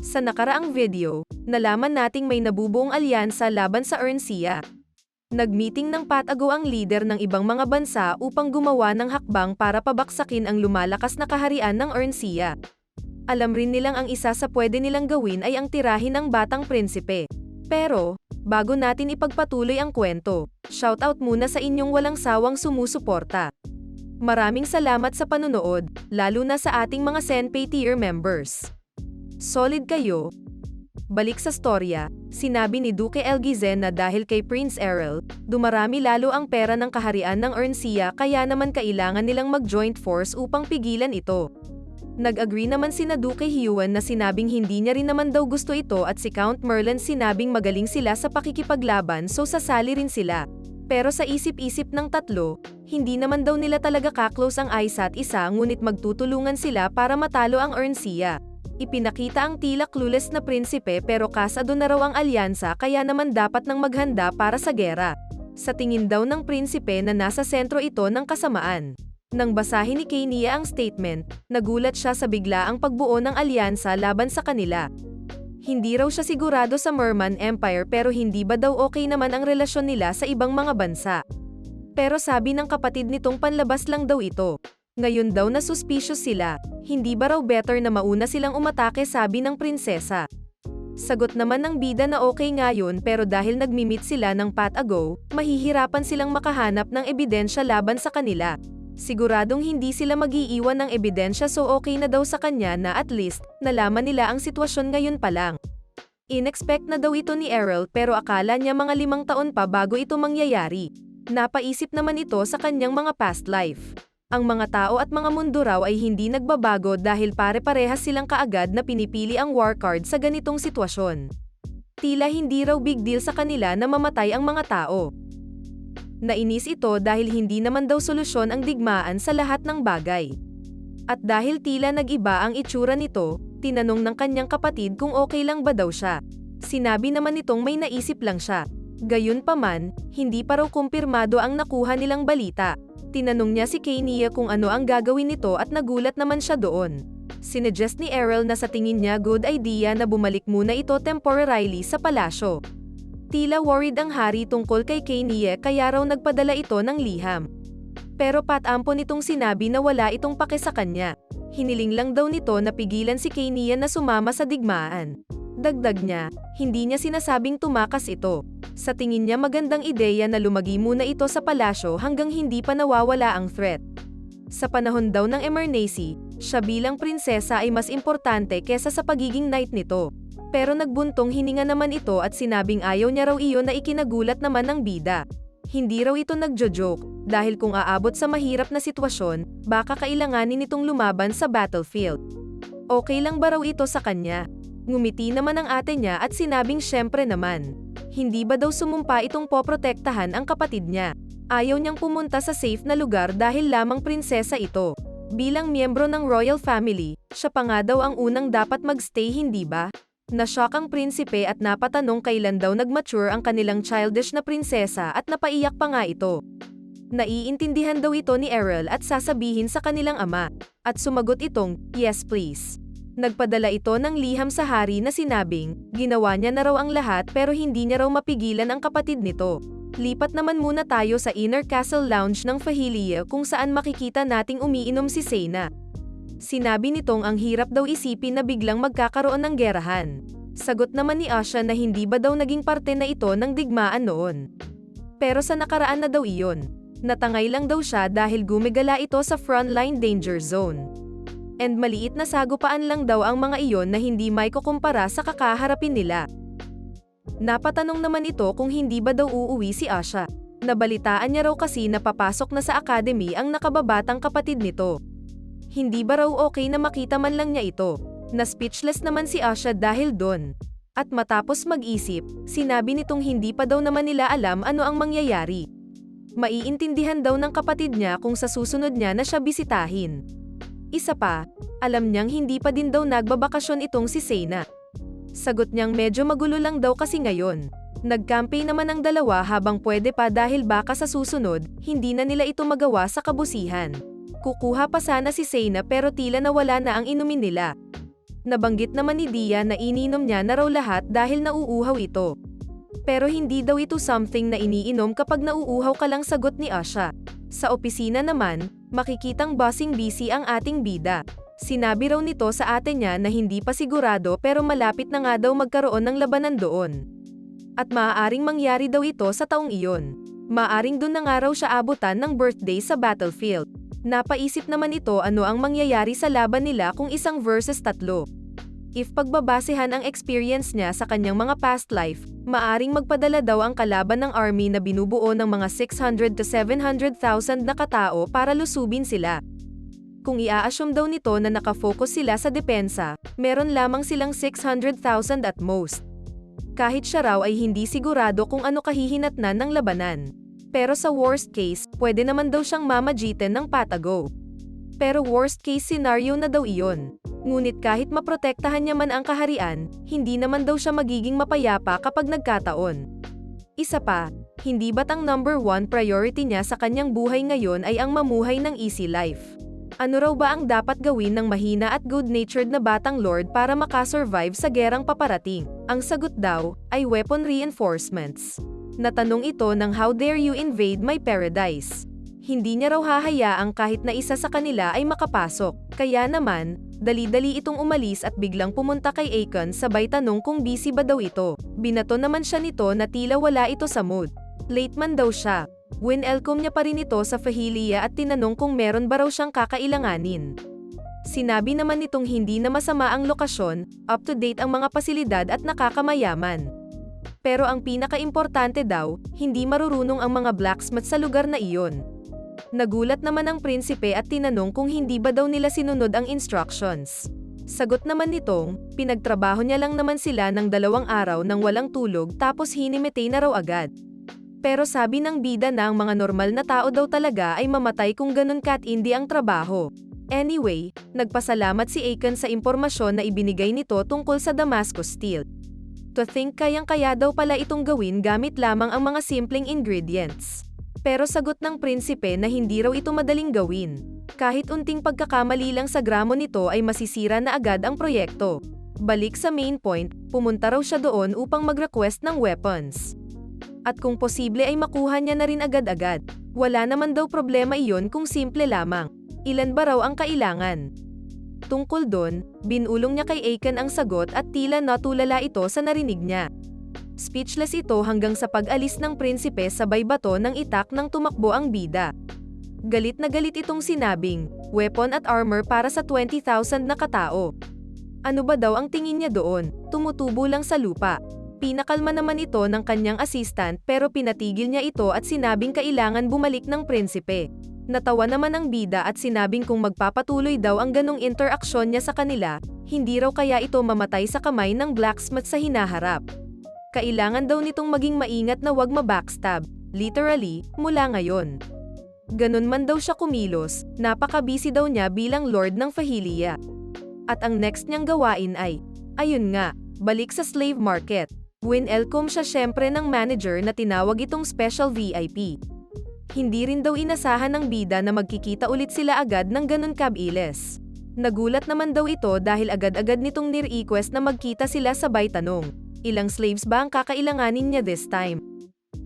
Sa nakaraang video, nalaman nating may nabubuong alyansa laban sa Ernsia. Nagmeeting ng patago ang lider ng ibang mga bansa upang gumawa ng hakbang para pabaksakin ang lumalakas na kaharian ng Ernsia. Alam rin nilang ang isa sa pwede nilang gawin ay ang tirahin ng batang prinsipe. Pero, bago natin ipagpatuloy ang kwento, shoutout muna sa inyong walang sawang sumusuporta. Maraming salamat sa panunood, lalo na sa ating mga Senpay tier members. Solid kayo. Balik sa storya, sinabi ni Duque Elgizen na dahil kay Prince Errol, dumarami lalo ang pera ng kaharian ng Ernsia kaya naman kailangan nilang mag-joint force upang pigilan ito. Nag-agree naman sina Duque Huan na sinabing hindi niya rin naman daw gusto ito at si Count Merlin sinabing magaling sila sa pakikipaglaban so sasali rin sila. Pero sa isip-isip ng tatlo, hindi naman daw nila talaga kaklose ang isa't isa ngunit magtutulungan sila para matalo ang Ernsia. Ipinakita ang tila clueless na prinsipe pero kasado na raw ang alyansa kaya naman dapat nang maghanda para sa gera. Sa tingin daw ng prinsipe na nasa sentro ito ng kasamaan. Nang basahin ni Kania ang statement, nagulat siya sa biglaang pagbuo ng alyansa laban sa kanila. Hindi raw siya sigurado sa Merman Empire pero hindi ba daw okay naman ang relasyon nila sa ibang mga bansa. Pero sabi ng kapatid nitong panlabas lang daw ito. Ngayon daw na suspicious sila, hindi ba raw better na mauna silang umatake sabi ng prinsesa. Sagot naman ng bida na okay nga yun pero dahil nagmi-meet sila ng patago, mahihirapan silang makahanap ng ebidensya laban sa kanila. Siguradong hindi sila mag-iiwan ng ebidensya so okay na daw sa kanya na at least, nalaman nila ang sitwasyon ngayon pa lang. Inexpect na daw ito ni Errol pero akala niya mga 5 taon pa bago ito mangyayari. Napaisip naman ito sa kanyang mga past life. Ang mga tao at mga mundo raw ay hindi nagbabago dahil pare-parehas silang kaagad na pinipili ang war card sa ganitong sitwasyon. Tila hindi raw big deal sa kanila na mamatay ang mga tao. Nainis ito dahil hindi naman daw solusyon ang digmaan sa lahat ng bagay. At dahil tila nag-iba ang itsura nito, tinanong ng kanyang kapatid kung okay lang ba daw siya. Sinabi naman nitong may naisip lang siya. Gayunpaman, hindi pa raw kumpirmado ang nakuha nilang balita. Tinanong niya si Kania kung ano ang gagawin nito at nagulat naman siya doon. Sinuggest ni Errol na sa tingin niya good idea na bumalik muna ito temporarily sa palasyo. Tila worried ang hari tungkol kay Kania kaya raw nagpadala ito ng liham. Pero patampo nitong sinabi na wala itong pake sa kanya. Hiniling lang daw nito na pigilan si Kania na sumama sa digmaan. Dagdag niya, hindi niya sinasabing tumakas ito. Sa tingin niya magandang ideya na lumagi muna ito sa palasyo hanggang hindi pa nawawala ang threat. Sa panahon daw ng emergency, siya bilang prinsesa ay mas importante kesa sa pagiging knight nito. Pero nagbuntong hininga naman ito at sinabing ayaw niya raw iyon na ikinagulat naman ng bida. Hindi raw ito nagjo-joke, dahil kung aabot sa mahirap na sitwasyon, baka kailanganin itong lumaban sa battlefield. Okay lang ba raw ito sa kanya? Ngumiti naman ang ate niya at sinabing syempre naman. Hindi ba daw sumumpa itong poprotektahan ang kapatid niya? Ayaw niyang pumunta sa safe na lugar dahil lamang prinsesa ito. Bilang miyembro ng royal family, siya pa nga daw ang unang dapat magstay hindi ba? Nashock ang prinsipe at napatanong kailan daw nag-mature ang kanilang childish na prinsesa at napaiyak pa nga ito. Naiintindihan daw ito ni Errol at sasabihin sa kanilang ama. At sumagot itong, yes please. Nagpadala ito ng liham sa hari na sinabing, ginawa niya na raw ang lahat pero hindi niya raw mapigilan ang kapatid nito. Lipat naman muna tayo sa Inner Castle Lounge ng Fahilia kung saan makikita nating umiinom si Sena. Sinabi nitong ang hirap daw isipin na biglang magkakaroon ng gerahan. Sagot naman ni Asha na hindi ba daw naging parte na ito ng digmaan noon. Pero sa nakaraan na daw iyon. Natangay lang daw siya dahil gumigala ito sa frontline danger zone. And maliit na sagupaan lang daw ang mga iyon na hindi may kukumpara sa kakaharapin nila. Napatanong naman ito kung hindi ba daw uuwi si Asha. Nabalitaan niya raw kasi na papasok na sa academy ang nakababatang kapatid nito. Hindi ba raw okay na makita man lang niya ito? Na speechless naman si Asha dahil doon. At matapos mag-isip, sinabi nitong hindi pa daw naman nila alam ano ang mangyayari. Maiintindihan daw ng kapatid niya kung sa susunod niya na siya bisitahin. Isa pa, alam niyang hindi pa din daw nagbabakasyon itong si Sena. Sagot niyang medyo magulo lang daw kasi ngayon. Nag-campaign naman ang dalawa habang pwede pa dahil baka sa susunod, hindi na nila ito magawa sa kabusihan. Kukuha pa sana si Sena pero tila nawala na ang inumin nila. Nabanggit naman ni Dia na ininom niya na raw lahat dahil nauuhaw ito. Pero hindi daw ito something na iniinom kapag nauuhaw ka lang, sagot ni Asha. Sa opisina naman, makikitang busy ang ating bida. Sinabi raw nito sa ate niya na hindi pa sigurado pero malapit na nga daw magkaroon ng labanan doon. At maaaring mangyari daw ito sa taong iyon. Maaring doon na nga raw siya abutan ng birthday sa battlefield. Napaisip naman ito ano ang mangyayari sa laban nila kung 1 versus 3. If pagbabasehan ang experience niya sa kanyang mga past life, maaring magpadala daw ang kalaban ng army na binubuo ng mga 600 to 700,000 na katao para lusubin sila. Kung i-assume daw nito na nakafocus sila sa depensa, meron lamang silang 600,000 at most. Kahit siya raw ay hindi sigurado kung ano kahihinatnan ng labanan. Pero sa worst case, pwede naman daw siyang mamagitan ng patago. Pero worst case scenario na daw iyon. Ngunit kahit maprotektahan niya man ang kaharian, hindi naman daw siya magiging mapayapa kapag nagkataon. Isa pa, hindi ba't ang number 1 priority niya sa kanyang buhay ngayon ay ang mamuhay ng easy life? Ano raw ba ang dapat gawin ng mahina at good-natured na batang lord para makasurvive sa gerang paparating? Ang sagot daw ay weapon reinforcements. Natanong ito ng how dare you invade my paradise. Hindi niya raw hahayaang kahit na isa sa kanila ay makapasok. Kaya naman, dali-dali itong umalis at biglang pumunta kay Akon sabay tanong kung busy ba daw ito. Binato naman siya nito na tila wala ito sa mood. Late man daw siya. Winelcome niya pa rin ito sa Fahilia at tinanong kung meron ba raw siyang kakailanganin. Sinabi naman nitong hindi na masama ang lokasyon, up-to-date ang mga pasilidad at nakakamayaman. Pero ang pinaka-importante daw, hindi marurunong ang mga blacksmith sa lugar na iyon. Nagulat naman ang prinsipe at tinanong kung hindi ba daw nila sinunod ang instructions. Sagot naman nitong, pinagtrabaho niya lang naman sila ng 2 araw nang walang tulog tapos hinimete na raw agad. Pero sabi ng bida na ang mga normal na tao daw talaga ay mamatay kung ganun katindi ang trabaho. Anyway, nagpasalamat si Akon sa impormasyon na ibinigay nito tungkol sa Damascus Steel. To think kayang-kaya daw pala itong gawin gamit lamang ang mga simpleng ingredients. Pero sagot ng prinsipe na hindi raw ito madaling gawin. Kahit unting pagkakamali lang sa gramo nito ay masisira na agad ang proyekto. Balik sa main point, pumunta raw siya doon upang mag-request ng weapons. At kung posible ay makuha niya na rin agad-agad. Wala naman daw problema iyon kung simple lamang. Ilan ba raw ang kailangan? Tungkol doon, binulong niya kay Akon ang sagot at tila natulala ito sa narinig niya. Speechless ito hanggang sa pag-alis ng prinsipe sabay bato ng itak nang tumakbo ang bida. Galit na galit itong sinabing, weapon at armor para sa 20,000 na katao. Ano ba daw ang tingin niya doon? Tumutubo lang sa lupa. Pinakalma naman ito ng kanyang assistant pero pinatigil niya ito at sinabing kailangan bumalik ng prinsipe. Natawa naman ang bida at sinabing kung magpapatuloy daw ang ganong interaksyon niya sa kanila, hindi raw kaya ito mamatay sa kamay ng blacksmith sa hinaharap. Kailangan daw nitong maging maingat na wag ma-backstab, literally, mula ngayon. Ganon man daw siya kumilos, napaka-busy daw niya bilang lord ng Fahilia. At ang next niyang gawain ay, ayun nga, balik sa slave market. Winelcome siya syempre ng manager na tinawag itong special VIP. Hindi rin daw inasahan ng bida na magkikita ulit sila agad ng ganun kabilis. Nagulat naman daw ito dahil agad-agad nitong ni-request na magkita sila sabay tanong, ilang slaves ba ang kakailanganin niya this time?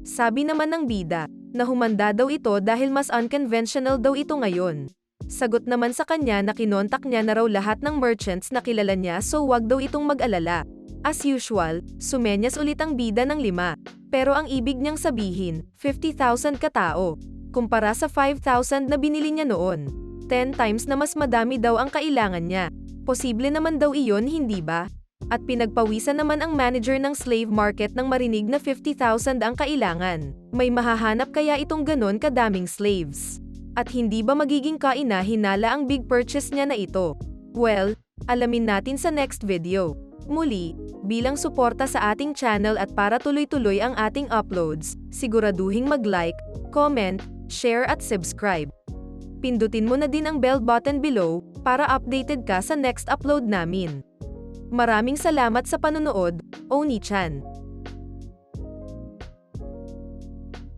Sabi naman ng bida, na humanda daw ito dahil mas unconventional daw ito ngayon. Sagot naman sa kanya na kinontak niya na raw lahat ng merchants na kilala niya so wag daw itong mag-alala. As usual, sumenyas ulit ang bida ng 5. Pero ang ibig niyang sabihin, 50,000 katao. Kumpara sa 5,000 na binili niya noon. 10 times na mas madami daw ang kailangan niya. Posible naman daw iyon, hindi ba? At pinagpawisan naman ang manager ng slave market nang marinig na 50,000 ang kailangan. May mahahanap kaya itong ganon kadaming slaves? At hindi ba magiging kaina-hinala ang big purchase niya na ito? Well, alamin natin sa next video. Muli, bilang suporta sa ating channel at para tuloy-tuloy ang ating uploads, siguraduhing mag-like, comment, share at subscribe. Pindutin mo na din ang bell button below para updated ka sa next upload namin. Maraming salamat sa panonood, Oni-chan.